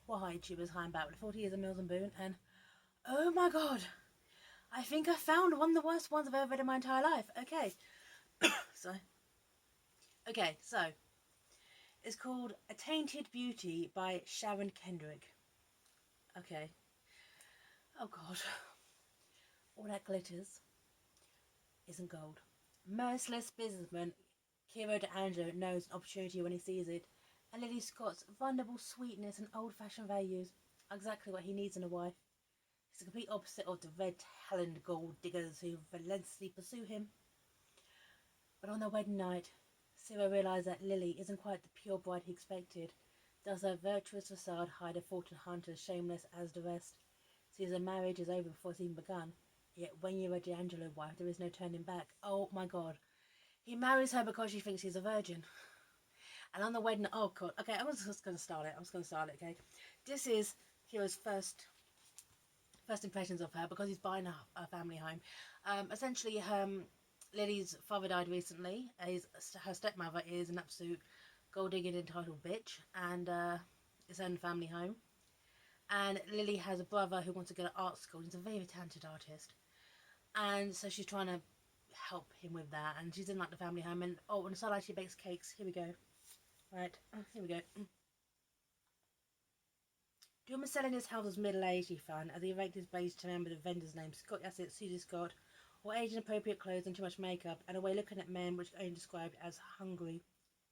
Well, hi tubers, hi, I'm back with 40 years of Mills and Boone, and oh my god, I think I found one of the worst ones I've ever read in my entire life. So, so it's called A Tainted Beauty by Sharon Kendrick. Okay, oh god, all that glitters isn't gold. Merciless businessman Kiro D'Angelo knows an opportunity when he sees it, and Lily Scott's vulnerable sweetness and old-fashioned values are exactly what he needs in a wife. He's the complete opposite of the red-taloned gold diggers who relentlessly pursue him. But on their wedding night, Cyro realizes that Lily isn't quite the pure bride he expected. Does her virtuous facade hide a fortune hunter as shameless as the rest? Sees her marriage is over before it's even begun. Yet when you're a D'Angelo wife, there is no turning back. Oh my god. He marries her because she thinks he's a virgin. And on the wedding, oh god. Okay, I'm just going to start it. Okay? This is Kiro's first impressions of her because he's buying a family home. Essentially, Lily's father died recently. Her stepmother is an absolute gold digging entitled bitch, and it's her own family home. And Lily has a brother who wants to go to art school. He's a very talented artist, and so she's trying to help him with that. And she's in like the family home, and oh, and so like she bakes cakes. Here we go. Right, here we go. Gilman selling his house was middle-aged, he found, as he raked his brains to remember the vendor's name, Scott, that's it, Susie Scott, or age-inappropriate clothes and too much makeup, and a way looking at men which only described as hungry.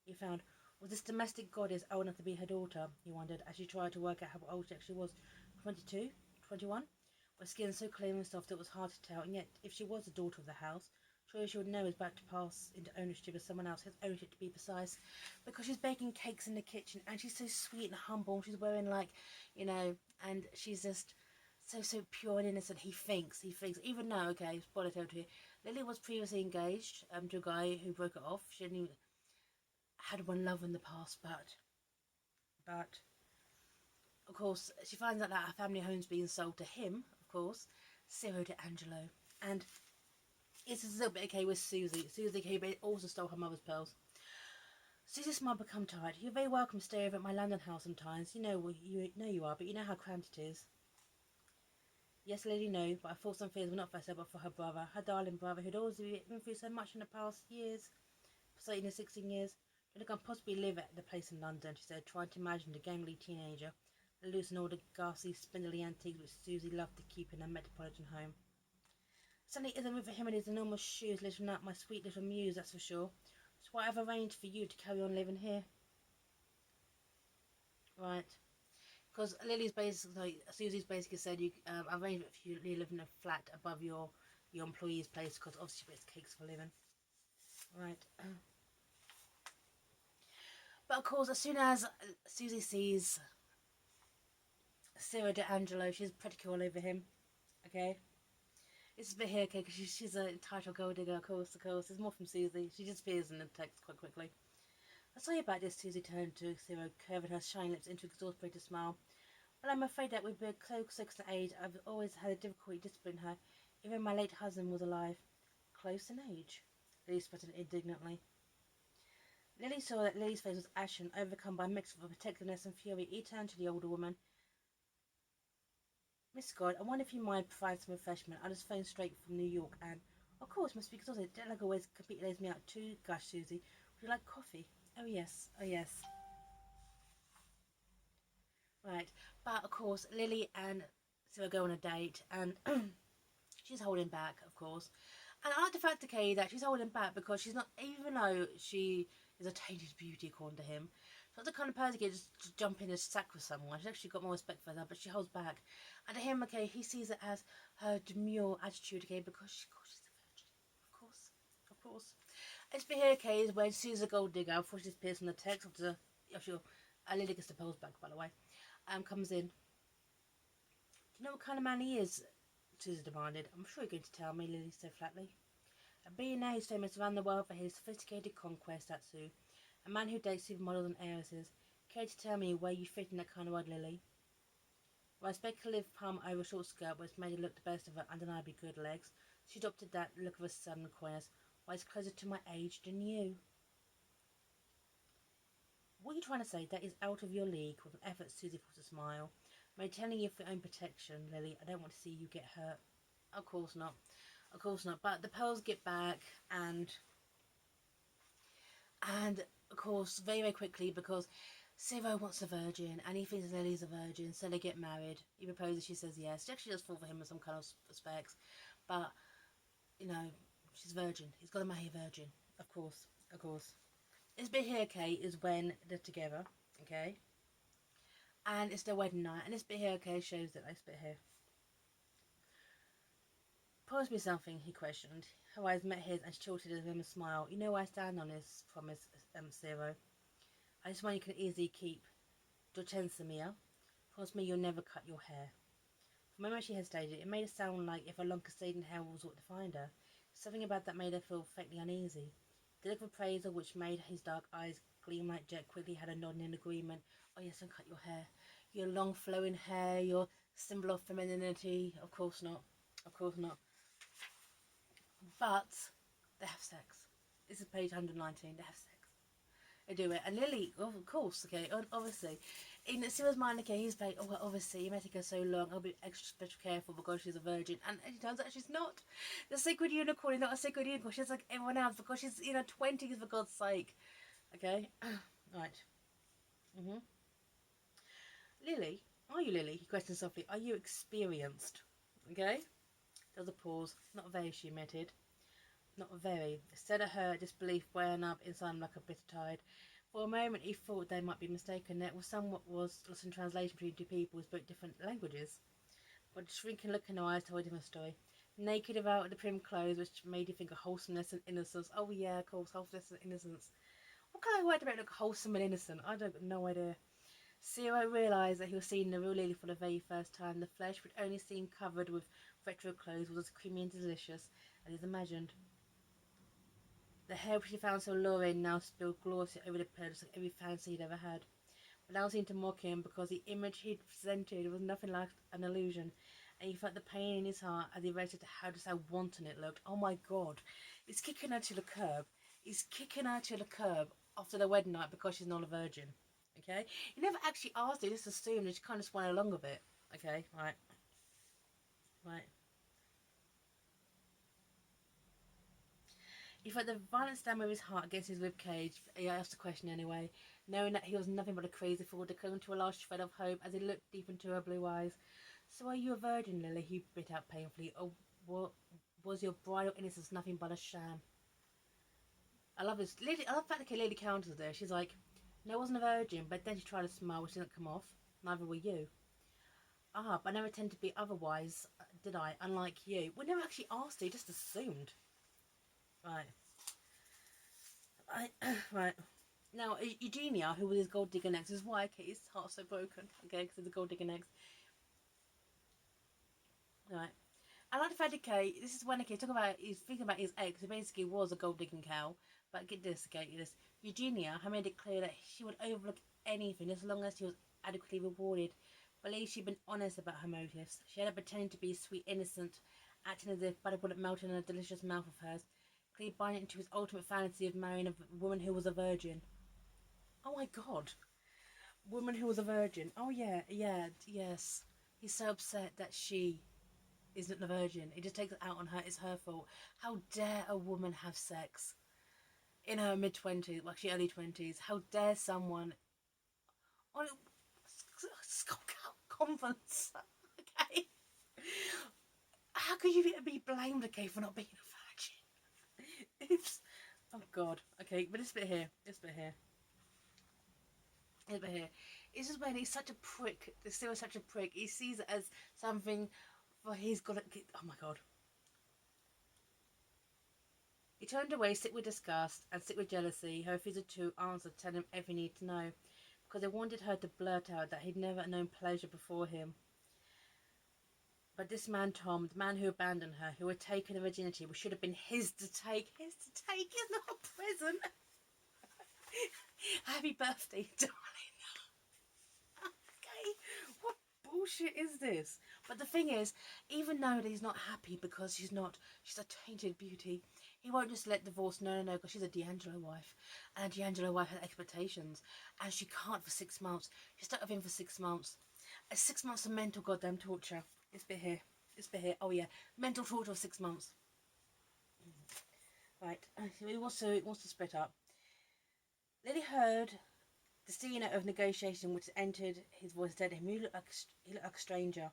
He found, was this domestic goddess old enough to be her daughter, he wondered, as she tried to work out how old she actually was. 22? 21? With skin so clear and soft it was hard to tell, and yet, if she was the daughter of the house, surely she would know it's about to pass into ownership of someone else, his ownership to be precise, because she's baking cakes in the kitchen, and she's so sweet and humble, and she's wearing like, and she's just so pure and innocent. He thinks, even though, okay, spoiler told here, Lily was previously engaged to a guy who broke it off. She only had one love in the past, but of course, she finds out that her family home's being sold to him, of course, Ciro D'Angelo, and it's a little bit okay with Susie. Susie who also stole her mother's pearls. Susie's smile become tired. You're very welcome to stay over at my London house sometimes. You are, but you know how cramped it is. Yes, Lady, no, but I thought some fears were not for herself, but for her brother, her darling brother, who'd always been through so much in the past years, say in the 16 years. Don't think I can possibly live at the place in London, she said, trying to imagine the gangly teenager, loose in all the ghastly, spindly antiques which Susie loved to keep in her metropolitan home. Certainly isn't with him in his enormous shoes lifting up my sweet little muse, that's for sure. It's why I've arranged for you to carry on living here. Right. Because Susie's basically said, I've arranged for you to live in a flat above your employee's place because obviously she bakes cakes for a living. Right. But of course, as soon as Susie sees Ciro D'Angelo, she's pretty all over him. Okay. It's a bit here, okay, because she's a entitled gold digger, of course. There's more from Susie. She disappears in the text quite quickly. I'll tell you about this, Susie turned to Ciro, curving her shining lips into an exasperated smile. Well, I'm afraid that with being so close in age, I've always had a difficulty disciplining her. Even my late husband was alive. Close in age? Lily sputtered indignantly. Lily saw that Lily's face was ashen, overcome by a mix of protectiveness and fury. He turned to the older woman. Miss Scott, I wonder if you mind providing some refreshment. I just phoned straight from New York and... Of course, must be exhausted. Jet lag always completely lays me out too. Gosh, Susie. Would you like coffee? Oh, yes. Oh, yes. Right. But, of course, Lily and Sarah go on a date and she's holding back, of course. And I like the fact, okay, that she's holding back because she's not, even though she is a tainted beauty, according to him, she's not the kind of person to just jump in and sack with someone. She's actually got more respect for her, but she holds back. And to him, okay, he sees it as her demure attitude, okay, because she's a virgin. Of course. Of course. It's for here, okay, is when she's a gold digger, before she disappears from the text, after Lily gets the pearls back, by the way, comes in. Do you know what kind of man he is? Susie demanded. I'm sure you're going to tell me, Lily said flatly. A billionaire who's famous around the world for his sophisticated conquest, that's Sue. A man who dates supermodels and heiresses. Care to tell me where you fit in that kind of world, Lily? Well, a speculative palm over a short skirt which made her look the best of her undeniably good legs, she adopted that look of a sudden coyness. Why, it's closer to my age than you. What are you trying to say? That is out of your league. With an effort, Susie forced a smile. I'm telling you for your own protection, Lily. I don't want to see you get hurt. Of course not. Of course not. But the pearls get back, and of course, very, very quickly, because Cyro wants a virgin, and he thinks Lily's a virgin, so they get married. He proposes, she says yes. She actually does fall for him in some kind of respects, but, you know, she's virgin. He's got to marry a virgin. Of course, of course. This bit here, okay, is when they're together, okay? And it's their wedding night, and this bit here, okay, shows that this bit here. Promise me something, he questioned. Her eyes met his, and she tilted at him a smile. You know where I stand on this, promised Cyro. I just want you can easily keep Dorchensa, Mia. Promise me you'll never cut your hair. For a moment she hesitated. It made it sound like if her long Castilian hair was what defined her. Something about that made her feel faintly uneasy. The look of appraisal which made his dark eyes gleam like jet quickly had her nodding in agreement. Oh yes, don't cut your hair. Your long flowing hair, your symbol of femininity. Of course not. Of course not. But they have sex. This is page 119. They have sex. They do it. And Lily, of course, okay, obviously. In Cyril's mind, okay, he's like, oh, well, obviously, you may take her so long, I'll be extra special careful because she's a virgin. And it turns out she's not. The sacred unicorn is not a sacred unicorn. She's like everyone else because she's in her 20s, for God's sake. Okay? Right. Lily, are you Lily? He questioned softly. Are you experienced? Okay? There was a pause. Not very, she admitted. Not very. Instead of her disbelief weighing up inside him like a bitter tide. For a moment he thought they might be mistaken. There was somewhat was lost in translation between two people who spoke different languages. But the shrinking look in her eyes told him a story. Naked without the prim clothes which made you think of wholesomeness and innocence. Oh yeah, of course, wholesomeness and innocence. What kind of word about look wholesome and innocent? I don't no idea. Cyro realised that he was seeing the real Lily for the very first time. The flesh, which only seemed covered with retro clothes, was as creamy and delicious as he'd imagined. The hair which he found so alluring now spilled glossy over the pillow just like every fancy he'd ever had. But now seemed to mock him because the image he'd presented was nothing like an illusion, and he felt the pain in his heart as he realized how wanton it looked. Oh my God, he's kicking her to the curb. He's kicking her to the curb after the wedding night because she's not a virgin. Okay, he never actually asked her. Just assumed that she kind of just went along a bit. Okay, right, right. He felt the violent stammer of his heart against his rib cage. He asked the question anyway, knowing that he was nothing but a crazy fool to cling to a last shred of hope as he looked deep into her blue eyes. So are you a virgin, Lily? He bit out painfully. Or what was your bridal innocence nothing but a sham? I love this. Lily, I love the fact that Lily counters there. She's like, no, I wasn't a virgin, but then she tried to smile, which didn't come off. Neither were you. Ah, but I never intended to be otherwise, did I? Unlike you. We never actually asked her, just assumed. Right. Right. Now, Eugenia, who was his gold digger next, is why his heart's so broken. Okay, because of the gold digger next. Right. I like the fact, okay, this is when, okay, he's thinking about his ex, who basically was a gold digging cow. But get this, okay, get this. Eugenia had made it clear that she would overlook anything as long as she was adequately rewarded. Believed she'd been honest about her motives. She had pretended to be sweet, innocent, acting as if butter wouldn't melt in a delicious mouth of hers. Clearly buying into his ultimate fantasy of marrying a woman who was a virgin. Oh my God. Woman who was a virgin. Oh yeah, yeah, yes. He's so upset that she isn't a virgin. He just takes it out on her. It's her fault. How dare a woman have sex in her mid-20s, well, actually early 20s? How dare someone on conference? Okay. How could you be blamed, okay, for not being a virgin? It's oh God. Okay, but this bit here. This bit here. Over here. It's just when he's such a prick. There's still such a prick. He sees it as something for he's got to. Oh my God. He turned away, sick with disgust and sick with jealousy. Her refusal to answer told him everything he needed to know, because he wanted her to blurt out that he'd never known pleasure before him. But this man, Tom, the man who abandoned her, who had taken her virginity, which should have been his to take, is not a present. Happy birthday, darling. Okay, what bullshit is this? But the thing is, even though that he's not happy because she's a tainted beauty, he won't just let divorce. No, because she's a D'Angelo wife, and a D'Angelo wife has expectations, and she can't for 6 months. She's stuck with him for 6 months. 6 months of mental goddamn torture. This bit here. Oh yeah, mental torture of 6 months. Right, so he wants to split up. Lily heard the scene of negotiation which entered his voice said to him, he looked like a stranger.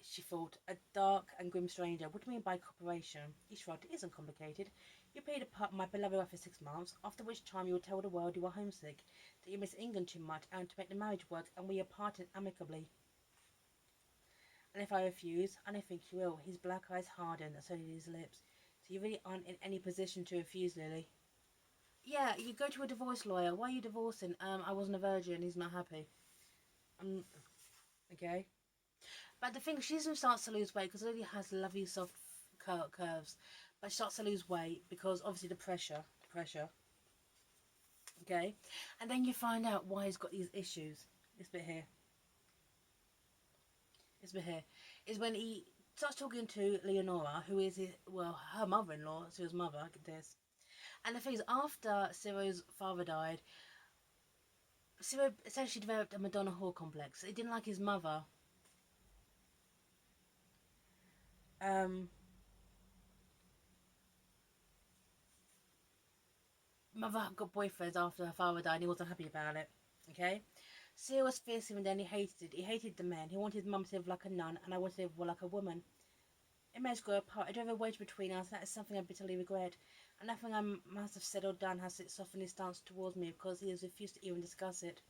She thought, a dark and grim stranger. What do you mean by cooperation? He shrugged. It isn't complicated. You paid apart my beloved wife for 6 months, after which time you will tell the world you are homesick, that you miss England too much, and to make the marriage work, and we are parted amicably. And if I refuse, and I think you will, his black eyes hardened, and so did his lips. So you really aren't in any position to refuse, Lily. Yeah, you go to a divorce lawyer. Why are you divorcing? I wasn't a virgin. He's not happy. Okay. But the thing is, she doesn't start to lose weight because Lily has lovely soft curves. But she starts to lose weight because obviously the pressure. Okay. And then you find out why he's got these issues. This bit here is when he starts talking to Leonora, who is her mother-in-law, Cyro's mother. Look at this. And the thing is, after Cyro's father died, Cyro essentially developed a Madonna whore complex. He didn't like his mother. Mother got boyfriends after her father died and he wasn't happy about it. Okay? Cyro was fierce and then he hated it. He hated the men. He wanted mum to live like a nun and I wanted to live like a woman. It made us grow apart. I drove a wedge between us. That is something I bitterly regret. And nothing I must have said or done has softened his stance towards me because he has refused to even discuss it.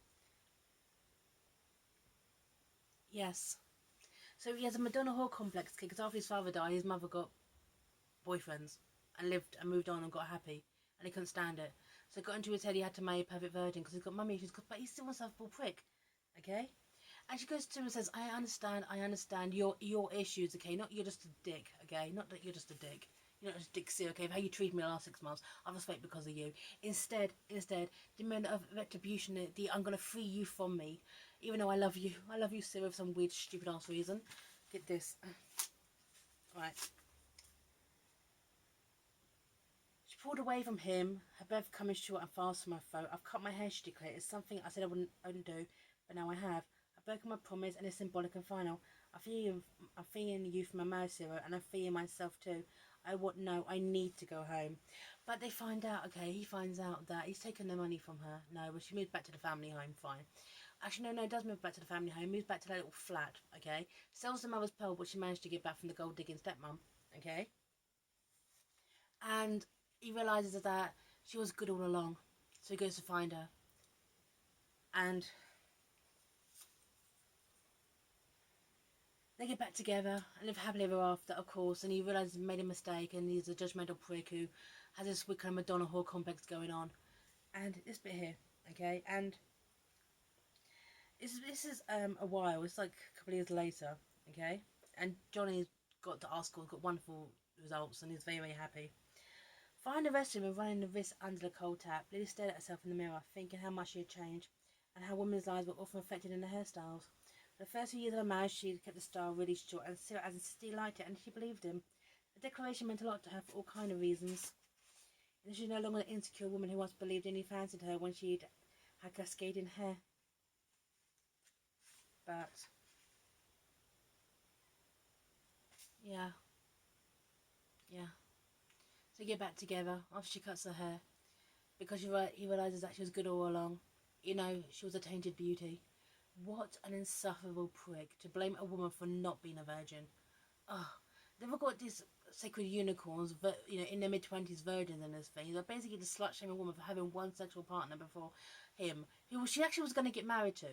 Yes. So he has a Madonna whore complex because after his father died, his mother got boyfriends and lived and moved on and got happy. And he couldn't stand it. So it got into his head he had to marry a perfect virgin because he's got mummy issues, but he still wants to have a full prick. Okay? And she goes to him and says, I understand your issues, okay? Not you're just a dick, okay? Not that you're just a dick. You're not just a dick, see, okay? How you treated me the last 6 months, I was fake because of you. Instead, demand of retribution, I'm going to free you from me. Even though I love you, Cyro, for some weird, stupid ass reason. Get this. Right. She pulled away from him, her breath coming short and fast from her throat. I've cut my hair, she declared. It's something I said I wouldn't do, but now I have. I've broken my promise and it's symbolic and final. I'm feeling you from my marriage, Cyro, and I'm feeling myself too. I need to go home. But they find out, okay, he finds out that he's taken the money from her. No, but she moves back to the family home, fine. Actually, no, it does move back to the family home. Moves back to that little flat, okay? Sells the mother's pearl, but she managed to get back from the gold digging stepmom, okay? And he realises that she was good all along. So he goes to find her. And they get back together and live happily ever after, of course. And he realises he made a mistake and he's a judgmental prick who has this weird kind of Madonna whore complex going on. And this bit here, okay? And this is a while. It's like a couple of years later, okay? And Johnny's got to our school, got wonderful results, and he's very, very happy. Find the rest of him running the wrist under the cold tap. Lily stared at herself in the mirror, thinking how much she had changed, and how women's lives were often affected in their hairstyles. For the first few years of her marriage, she had kept the style really short, and Cyro as insisted he liked it, and she believed him. The declaration meant a lot to her for all kind of reasons. And she was no longer an insecure woman who once believed and he fancied her when she had cascading hair. But yeah. So they get back together after she cuts her hair because he realises that she was good all along. You know, she was a tainted beauty. What an insufferable prick to blame a woman for not being a virgin. Oh, they've all got these sacred unicorns, but you know, in their mid-20s virgins and this thing. They're basically just slut-shaming a woman for having one sexual partner before him, who she actually was going to get married to.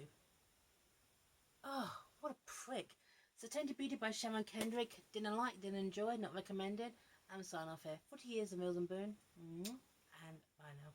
Oh, what a prick. So Tainted Beauty by Sharon Kendrick. Didn't like, didn't enjoy, not recommended. I'm signing off here. 40 years of Mills and Boone. And bye now.